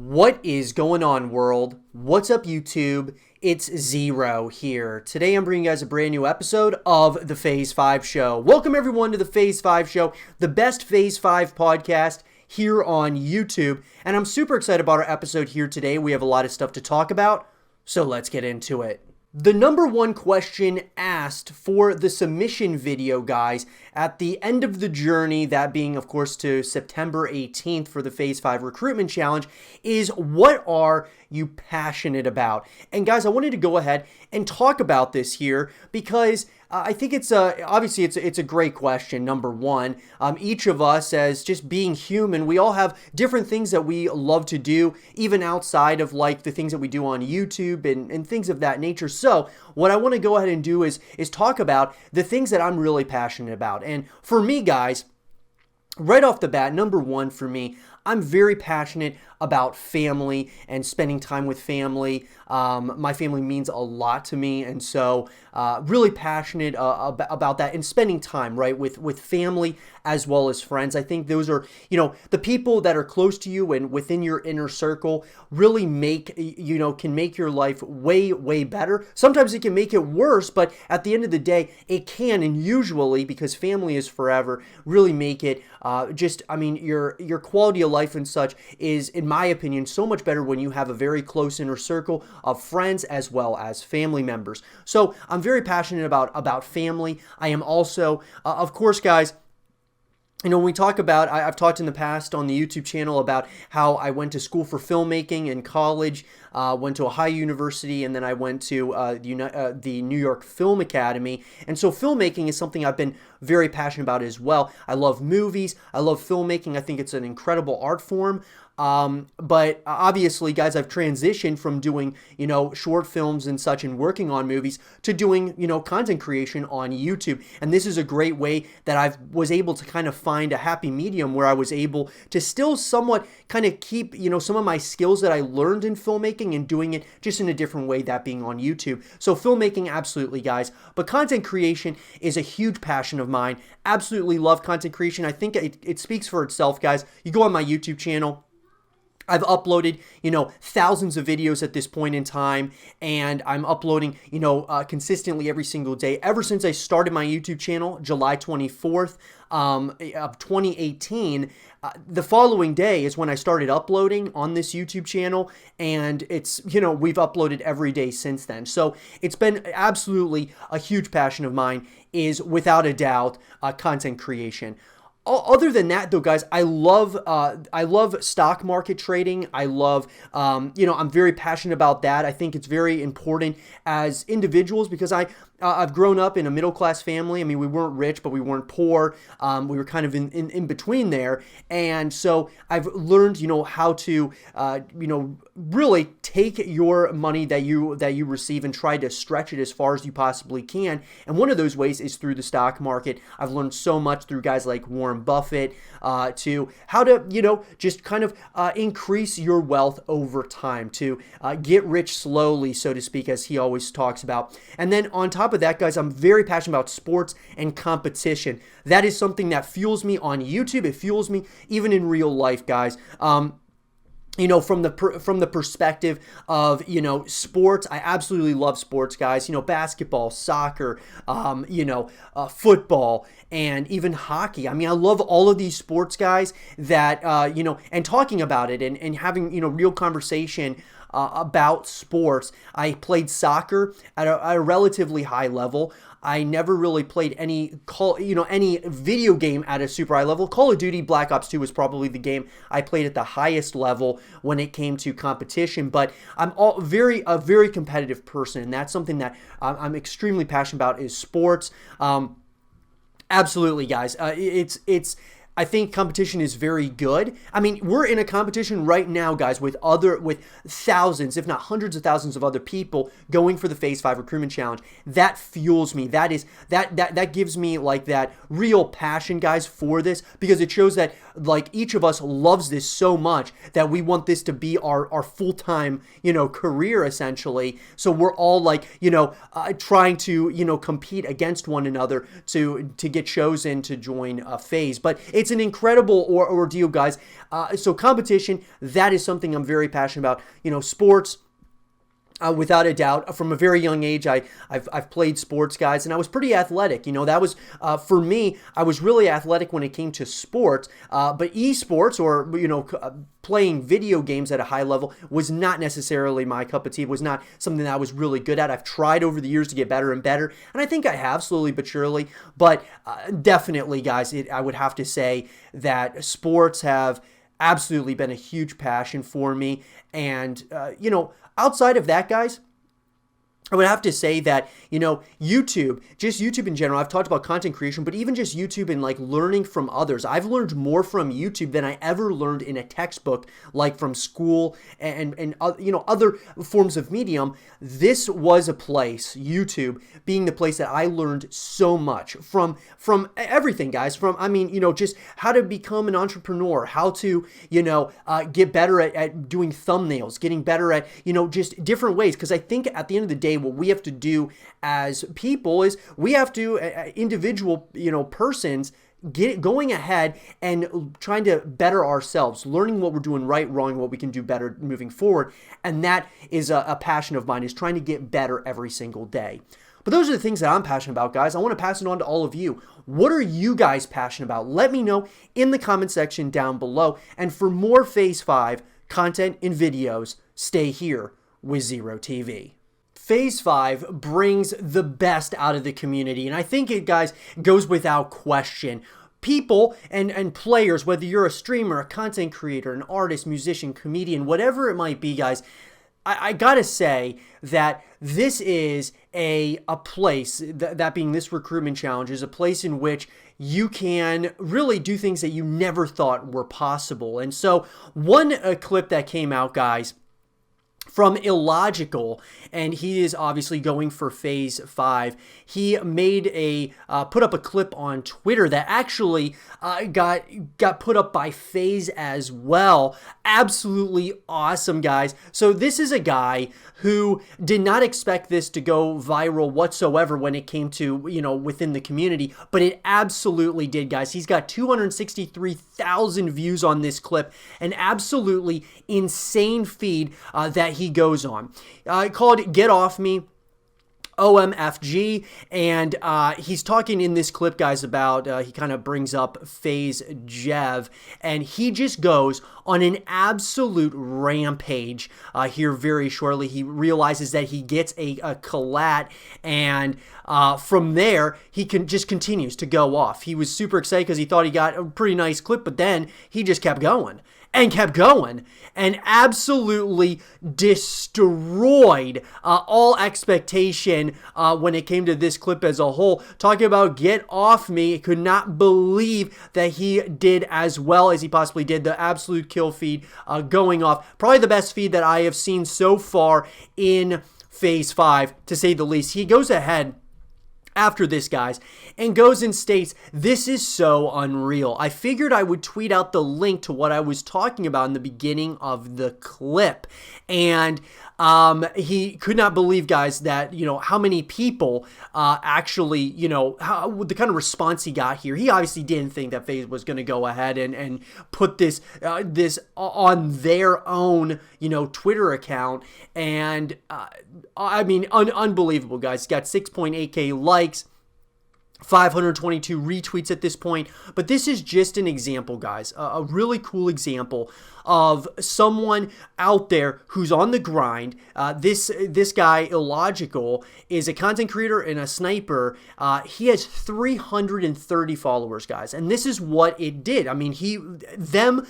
What is going on, world? What's up, YouTube? It's Zero here. Today I'm bringing you guys a brand new episode of the Phase 5 Show. Welcome everyone to the Phase 5 Show, the best Phase 5 podcast here on YouTube. And I'm super excited about our episode here today. We have a lot of stuff to talk about, so let's get into it. The number one question asked for the submission video, guys, at the end of the journey, that being, of course, to September 18th for the Phase 5 Recruitment Challenge, is what are you passionate about? And guys, I wanted to go ahead and talk about this here because I think it's obviously it's a great question. Number one, each of us, as just being human, we all have different things that we love to do, even outside of like the things that we do on YouTube and things of that nature. So what I want to go ahead and do is talk about the things that I'm really passionate about. And for me, guys, right off the bat, number one for me, I'm very passionate about family and spending time with family. My family means a lot to me, and so really passionate about that and spending time, right, with family as well as friends. I think those are, the people that are close to you and within your inner circle really can make your life way, way better. Sometimes it can make it worse, but at the end of the day, it can, and usually, because family is forever, really make it your quality of life and such is, in my opinion, so much better when you have a very close inner circle of friends as well as family members. So I'm very passionate about family. I am also, of course, guys, when we talk about, I've talked in the past on the YouTube channel about how I went to school for filmmaking in college, went to Ohio University, and then I went to the New York Film Academy. And so filmmaking is something I've been very passionate about as well. I love movies. I love filmmaking. I think it's an incredible art form. But obviously, guys, I've transitioned from doing, short films and such and working on movies to doing, content creation on YouTube. And this is a great way that I was able to kind of find a happy medium where I was able to still somewhat kind of keep, some of my skills that I learned in filmmaking and doing it just in a different way, that being on YouTube. So filmmaking, absolutely, guys. But content creation is a huge passion of mine. Absolutely love content creation. I think it speaks for itself, guys. You go on my YouTube channel. I've uploaded, thousands of videos at this point in time, and I'm uploading, consistently every single day. Ever since I started my YouTube channel, July 24th of 2018, the following day is when I started uploading on this YouTube channel, and it's, we've uploaded every day since then. So it's been absolutely a huge passion of mine, is without a doubt content creation. Other than that, though, guys, I love stock market trading. I love, I'm very passionate about that. I think it's very important as individuals because I've grown up in a middle-class family. I mean, we weren't rich, but we weren't poor. We were kind of in between there. And so I've learned, how to, really take your money that you receive and try to stretch it as far as you possibly can. And one of those ways is through the stock market. I've learned so much through guys like Warren Buffett to how to, just kind of increase your wealth over time, to get rich slowly, so to speak, as he always talks about. And then on top of that, guys, I'm very passionate about sports and competition. That is something that fuels me on YouTube. It fuels me even in real life, guys. From the perspective of, sports, I absolutely love sports, guys. Basketball, soccer, football, and even hockey. I mean, I love all of these sports, guys, that, and talking about it and having, real conversation about sports. I played soccer at a relatively high level. I never really played any video game at a super high level. Call of Duty Black Ops 2 was probably the game I played at the highest level when it came to competition. But I'm a very competitive person, and that's something that I'm extremely passionate about is sports. Absolutely, guys. I think competition is very good. I mean, we're in a competition right now, guys, with thousands, if not hundreds of thousands of other people going for the Phase 5 Recruitment Challenge. That fuels me. That gives me like that real passion, guys, for this, because it shows that like each of us loves this so much that we want this to be our full-time, career essentially. So we're all like, trying to, compete against one another to get chosen to join a Phase. But it's an incredible ordeal, guys. So competition, that is something I'm very passionate about. You know, sports. Without a doubt, from a very young age, I've played sports, guys, and I was pretty athletic. You know, that was, for me, I was really athletic when it came to sports, but esports, or, you know, playing video games at a high level was not necessarily my cup of tea. It was not something that I was really good at. I've tried over the years to get better and better, and I think I have, slowly but surely, but definitely, guys, I would have to say that sports have absolutely been a huge passion for me, and, you know, outside of that, guys, I would have to say that, you know, YouTube, just YouTube in general, I've talked about content creation, but even just YouTube and like learning from others. I've learned more from YouTube than I ever learned in a textbook, like from school and you know, other forms of medium. This was a place, YouTube being the place that I learned so much from everything, guys, from, I mean, you know, just how to become an entrepreneur, how to, you know, get better at doing thumbnails, getting better at, you know, just different ways. Because I think at the end of the day, what we have to do as people is we have to, individual, you know, persons, going ahead and trying to better ourselves, learning what we're doing right, wrong, what we can do better moving forward. And that is a passion of mine, is trying to get better every single day. But those are the things that I'm passionate about, guys. I want to pass it on to all of you. What are you guys passionate about? Let me know in the comment section down below. And for more Phase 5 content and videos, stay here with Zero TV. Phase 5 brings the best out of the community, and I think it, guys, goes without question. People and players, whether you're a streamer, a content creator, an artist, musician, comedian, whatever it might be, guys, I gotta say that this is a place, that being this recruitment challenge, is a place in which you can really do things that you never thought were possible. And so one clip that came out, guys, from Illogical, and he is obviously going for Phase 5. He made put up a clip on Twitter that actually got put up by FaZe as well. Absolutely awesome, guys. So this is a guy who did not expect this to go viral whatsoever when it came to, you know, within the community, but it absolutely did, guys. He's got 263,000 views on this clip, an absolutely insane feed that he goes on. Called Get Off Me, OMFG, and he's talking in this clip, guys, about, he kind of brings up FaZe Jev, and he just goes on an absolute rampage here very shortly. He realizes that he gets a collat, and from there, he just continues to go off. He was super excited because he thought he got a pretty nice clip, but then he just kept going and kept going and absolutely destroyed all expectation when it came to this clip as a whole. Talking about Get Off Me, could not believe that he did as well as he possibly did. The absolute kill feed going off. Probably the best feed that I have seen so far in Phase 5, to say the least. He goes ahead after this, guys, and goes and states, "This is so unreal. I figured I would tweet out the link to what I was talking about in the beginning of the clip." And he could not believe, guys, that, you know, how many people actually, you know, the kind of response he got here. He obviously didn't think that FaZe was going to go ahead and put this on their own, you know, Twitter account. And I mean, unbelievable, guys. He's got 6.8K likes, 522 retweets at this point. But this is just an example, guys, a really cool example of someone out there who's on the grind. This guy, Illogical, is a content creator and a sniper. He has 330 followers, guys, and this is what it did. I mean, him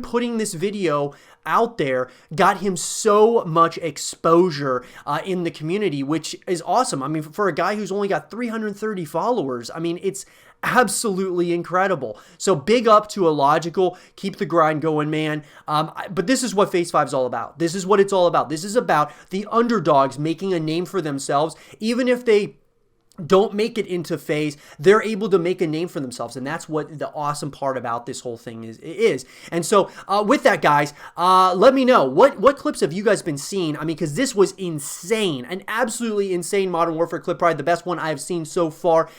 putting this video out there got him so much exposure in the community, which is awesome. I mean, for a guy who's only got 330 followers, I mean, it's absolutely incredible. So big up to Illogical. Keep the grind going, man. But this is what Phase 5 is all about. This is what it's all about. This is about the underdogs making a name for themselves, even if they don't make it into FaZe, they're able to make a name for themselves, and that's what the awesome part about this whole thing is. And so with that, guys, let me know what clips have you guys been seeing. I mean, because this was insane, an absolutely insane Modern Warfare clip, probably the best one I've seen so far.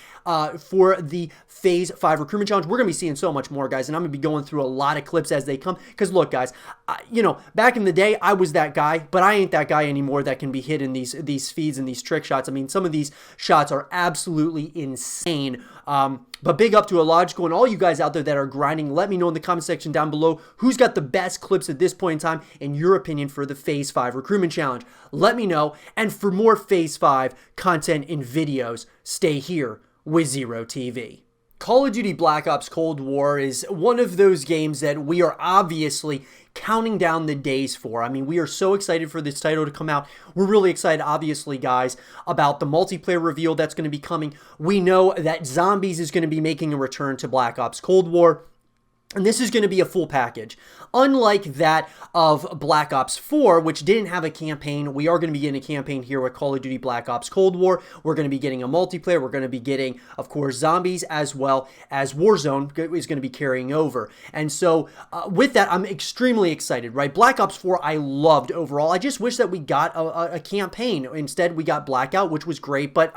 for the Phase 5 Recruitment Challenge. We're going to be seeing so much more, guys, and I'm going to be going through a lot of clips as they come. Because look, guys, back in the day, I was that guy, but I ain't that guy anymore that can be hitting these feeds and these trick shots. I mean, some of these shots are absolutely insane. But big up to Illogical and all you guys out there that are grinding. Let me know in the comment section down below who's got the best clips at this point in time, in your opinion, for the Phase 5 Recruitment Challenge. Let me know. And for more Phase 5 content and videos, stay here with Zero TV. Call of Duty Black Ops Cold War is one of those games that we are obviously counting down the days for. I mean, we are so excited for this title to come out. We're really excited, obviously, guys, about the multiplayer reveal that's going to be coming. We know that Zombies is going to be making a return to Black Ops Cold War. And this is going to be a full package. Unlike that of Black Ops 4, which didn't have a campaign, we are going to be getting a campaign here with Call of Duty Black Ops Cold War. We're going to be getting a multiplayer. We're going to be getting, of course, Zombies, as well as Warzone is going to be carrying over. And so with that, I'm extremely excited, right? Black Ops 4, I loved overall. I just wish that we got a campaign. Instead, we got Blackout, which was great. But,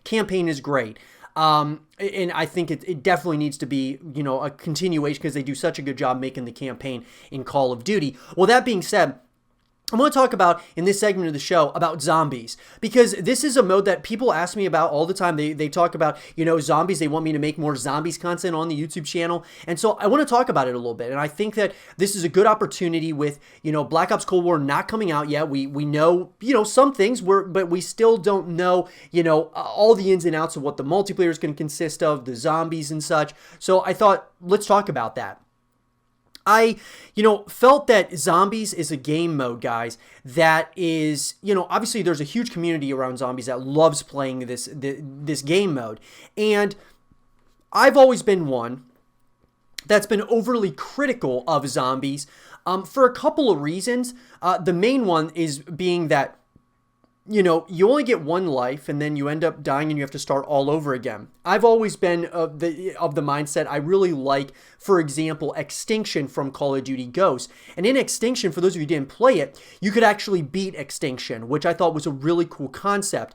campaign is great. And I think it definitely needs to be, a continuation because they do such a good job making the campaign in Call of Duty. Well, that being said, I want to talk about, in this segment of the show, about Zombies, because this is a mode that people ask me about all the time. They talk about, Zombies. They want me to make more Zombies content on the YouTube channel. And so I want to talk about it a little bit. And I think that this is a good opportunity with, Black Ops Cold War not coming out yet. We know, some things, but we still don't know, all the ins and outs of what the multiplayer is going to consist of, the zombies and such. So I thought, let's talk about that. I, felt that Zombies is a game mode, guys, that is, obviously there's a huge community around Zombies that loves playing this game mode. And I've always been one that's been overly critical of Zombies for a couple of reasons. The main one is being that, you only get one life and then you end up dying and you have to start all over again. I've always been of the mindset I really like, for example, Extinction from Call of Duty Ghosts. And in Extinction, for those of you who didn't play it, you could actually beat Extinction, which I thought was a really cool concept.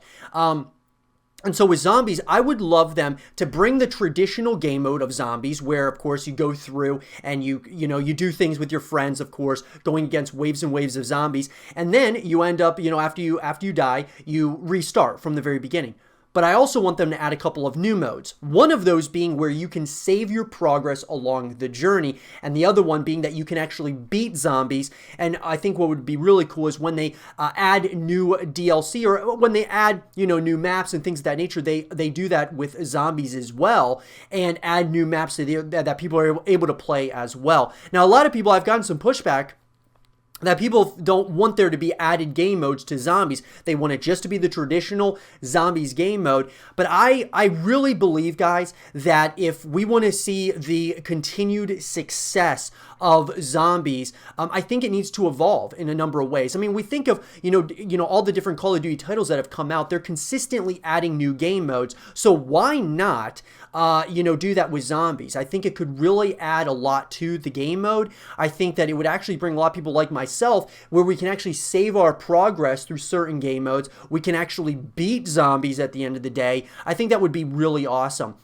And so with Zombies, I would love them to bring the traditional game mode of Zombies, where, of course, you go through and you do things with your friends, of course, going against waves and waves of zombies. And then you end up, after you die, you restart from the very beginning. But I also want them to add a couple of new modes. One of those being where you can save your progress along the journey, and the other one being that you can actually beat zombies. And I think what would be really cool is when they add new DLC, or when they add, new maps and things of that nature, they do that with zombies as well, and add new maps that people are able to play as well. Now, a lot of people, I've gotten some pushback that people don't want there to be added game modes to Zombies. They want it just to be the traditional Zombies game mode. But I really believe, guys, that if we want to see the continued success of Zombies, I think it needs to evolve in a number of ways. I mean, we think of, all the different Call of Duty titles that have come out. They're consistently adding new game modes. So why not, do that with Zombies? I think it could really add a lot to the game mode. I think that it would actually bring a lot of people like myself, where we can actually save our progress through certain game modes. We can actually beat zombies at the end of the day. I think that would be really awesome.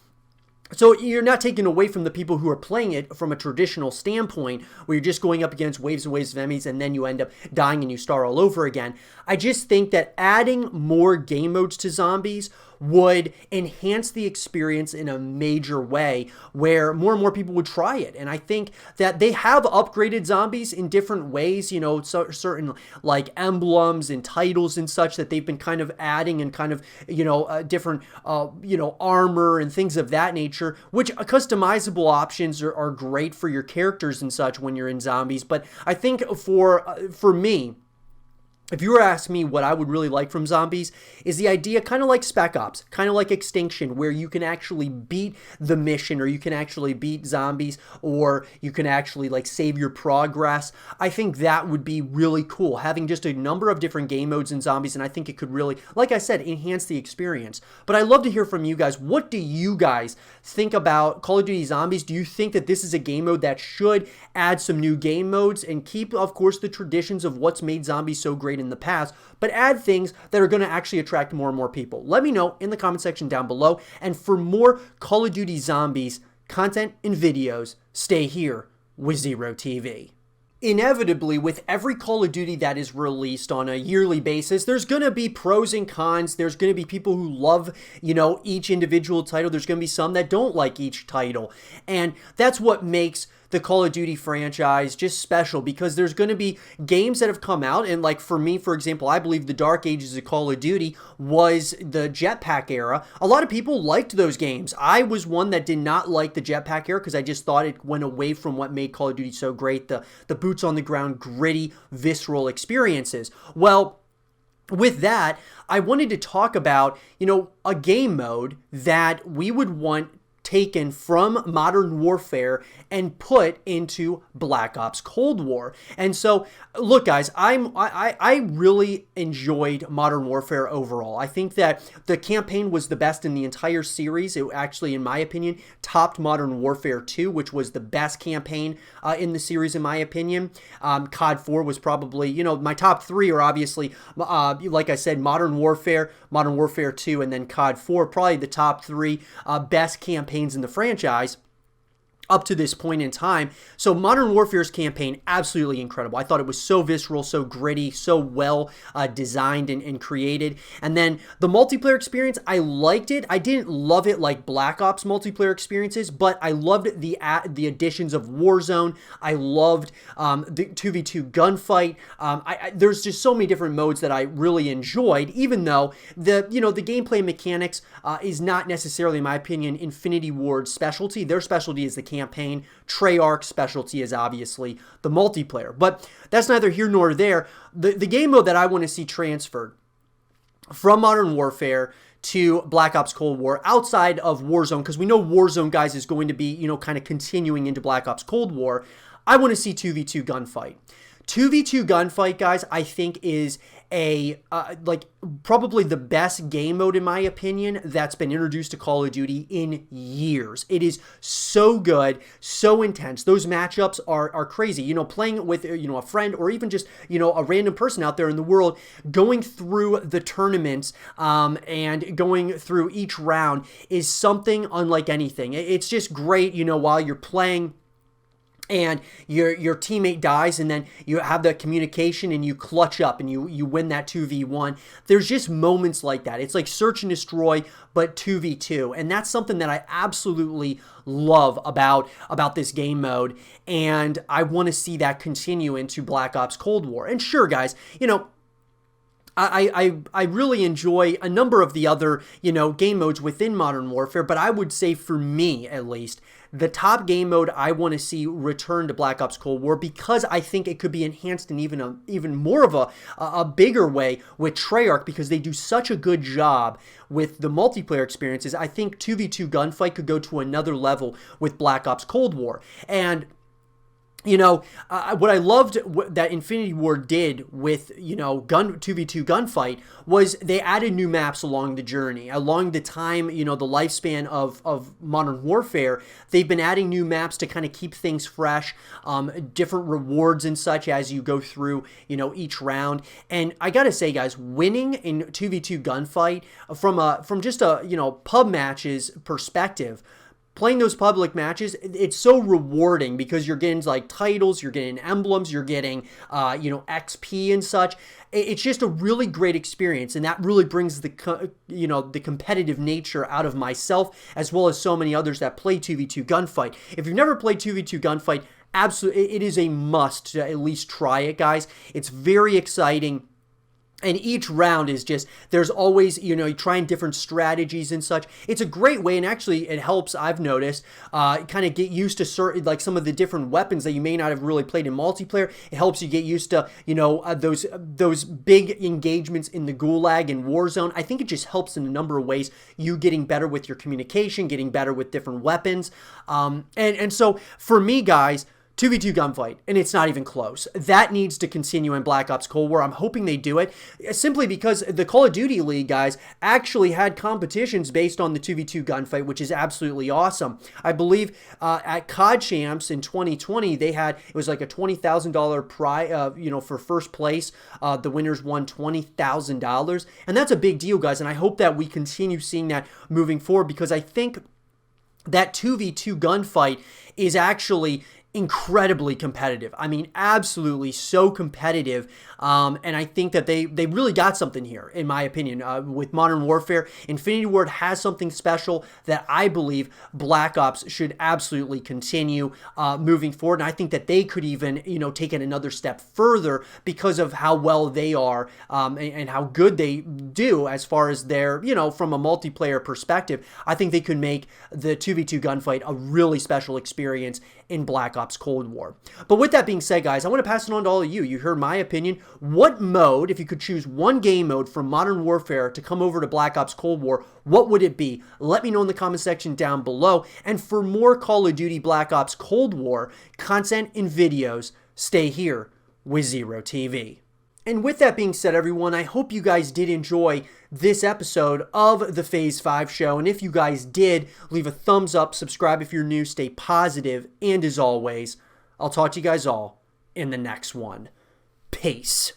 So you're not taking away from the people who are playing it from a traditional standpoint, where you're just going up against waves and waves of enemies and then you end up dying and you start all over again. I just think that adding more game modes to Zombies would enhance the experience in a major way, where more and more people would try it. And I think that they have upgraded Zombies in different ways, certain like emblems and titles and such that they've been kind of adding, and kind of, different, armor and things of that nature, which customizable options are great for your characters and such when you're in Zombies. But I think for me, if you were asking me what I would really like from Zombies, is the idea kind of like Spec Ops, kind of like Extinction, where you can actually beat the mission, or you can actually beat zombies, or you can actually save your progress. I think that would be really cool, having just a number of different game modes in Zombies, and I think it could really, like I said, enhance the experience. But I'd love to hear from you guys. What do you guys think about Call of Duty Zombies? Do you think that this is a game mode that should add some new game modes and keep, of course, the traditions of what's made Zombies so great portrayed in the past, but add things that are going to actually attract more and more people. Let me know in the comment section down below. And for more Call of Duty Zombies content and videos, stay here with Zero TV. Inevitably, with every Call of Duty that is released on a yearly basis, there's going to be pros and cons. There's going to be people who love, each individual title. There's going to be some that don't like each title. And that's what makes the Call of Duty franchise just special, because there's going to be games that have come out, and like for me, for example, I believe the Dark Ages of Call of Duty was the jetpack era. A lot of people liked those games. I was one that did not like the jetpack era because I just thought it went away from what made Call of Duty so great, the boots on the ground, gritty, visceral experiences. Well, with that, I wanted to talk about, a game mode that we would want taken from Modern Warfare and put into Black Ops Cold War. And so, look, guys, I really enjoyed Modern Warfare overall. I think that the campaign was the best in the entire series. It actually, in my opinion, topped Modern Warfare 2, which was the best campaign in the series, in my opinion. COD 4 was probably, my top three are obviously, like I said, Modern Warfare 2, and then COD 4, probably the top three best campaigns in the franchise up to this point in time. So Modern Warfare's campaign, absolutely incredible. I thought it was so visceral, so gritty, so well designed and created. And then the multiplayer experience, I liked it. I didn't love it like Black Ops multiplayer experiences, but I loved the additions of Warzone. I loved the 2v2 gunfight. There's just so many different modes that I really enjoyed, even though the gameplay mechanics is not necessarily, in my opinion, Infinity Ward's specialty. Their specialty is the campaign. Treyarch's specialty is obviously the multiplayer, but that's neither here nor there. The game mode that I want to see transferred from Modern Warfare to Black Ops Cold War, outside of Warzone, because we know Warzone, guys, is going to be, kind of continuing into Black Ops Cold War, I want to see 2v2 gunfight. 2v2 gunfight, guys, I think is probably the best game mode, in my opinion, that's been introduced to Call of Duty in years. It is so good, so intense. Those matchups are crazy. Playing with, a friend, or even just, a random person out there in the world, going through the tournaments and going through each round is something unlike anything. It's just great, while you're playing and your teammate dies, and then you have the communication and you clutch up and you win that 2v1. There's just moments like that. It's like search and destroy, but 2v2. And that's something that I absolutely love about this game mode. And I want to see that continue into Black Ops Cold War. And sure, guys, I really enjoy a number of the other, game modes within Modern Warfare, but I would say, for me at least, the top game mode I want to see return to Black Ops Cold War, because I think it could be enhanced in even more of a bigger way with Treyarch, because they do such a good job with the multiplayer experiences. I think 2v2 gunfight could go to another level with Black Ops Cold War. And what I loved that Infinity Ward did with, 2v2 gunfight was they added new maps along the journey. Along the time, the lifespan of Modern Warfare, they've been adding new maps to kind of keep things fresh, different rewards and such as you go through, each round. And I gotta say, guys, winning in 2v2 gunfight from just a, pub matches perspective, playing those public matches, it's so rewarding because you're getting like titles, you're getting emblems, you're getting, XP and such. It's just a really great experience, and that really brings the competitive nature out of myself, as well as so many others that play 2v2 gunfight. If you've never played 2v2 gunfight, absolutely, it is a must to at least try it, guys. It's very exciting. And each round is just, there's always, trying different strategies and such. It's a great way, and actually it helps, I've noticed, kind of get used to certain, like some of the different weapons that you may not have really played in multiplayer. It helps you get used to, those big engagements in the Gulag and Warzone. I think it just helps in a number of ways, you getting better with your communication, getting better with different weapons. And so for me, guys, 2v2 gunfight, and it's not even close. That needs to continue in Black Ops Cold War. I'm hoping they do it, simply because the Call of Duty League, guys, actually had competitions based on the 2v2 gunfight, which is absolutely awesome. I believe at COD Champs in 2020, it was like a $20,000 prize, for first place. The winners won $20,000, and that's a big deal, guys, and I hope that we continue seeing that moving forward, because I think that 2v2 gunfight is actually incredibly competitive. I mean, absolutely so competitive. And I think that they really got something here, in my opinion, with Modern Warfare. Infinity Ward has something special that I believe Black Ops should absolutely continue moving forward. And I think that they could even, take it another step further because of how well they are and how good they do as far as their, from a multiplayer perspective. I think they could make the 2v2 gunfight a really special experience in Black Ops Cold War. But with that being said, guys, I want to pass it on to all of you. You heard my opinion. What mode, if you could choose one game mode from Modern Warfare to come over to Black Ops Cold War, what would it be? Let me know in the comment section down below. And for more Call of Duty Black Ops Cold War content and videos, stay here with Zero TV. And with that being said, everyone, I hope you guys did enjoy this episode of the Phase 5 show. And if you guys did, leave a thumbs up, subscribe if you're new, stay positive, and as always, I'll talk to you guys all in the next one. Peace.